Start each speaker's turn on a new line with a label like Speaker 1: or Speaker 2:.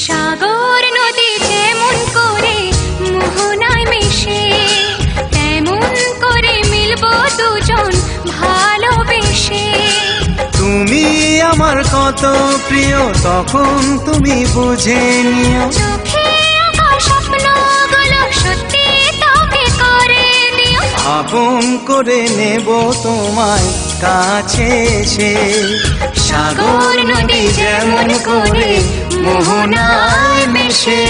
Speaker 1: সাগর নদী যেমন করে মোহনায় মিশে, তেমন করে মিলবো দুজন ভালোবেসে।
Speaker 2: তুমি আমার কত প্রিয় তখন তুমি বুঝে নিও।
Speaker 1: চোখে আঁকা স্বপ্নগুলো সত্যি তবে করে দিও।
Speaker 2: আপন করে নেব তোমায় কাছে এসে। সাগর নদী যেমন করে মোহনায় মিশে।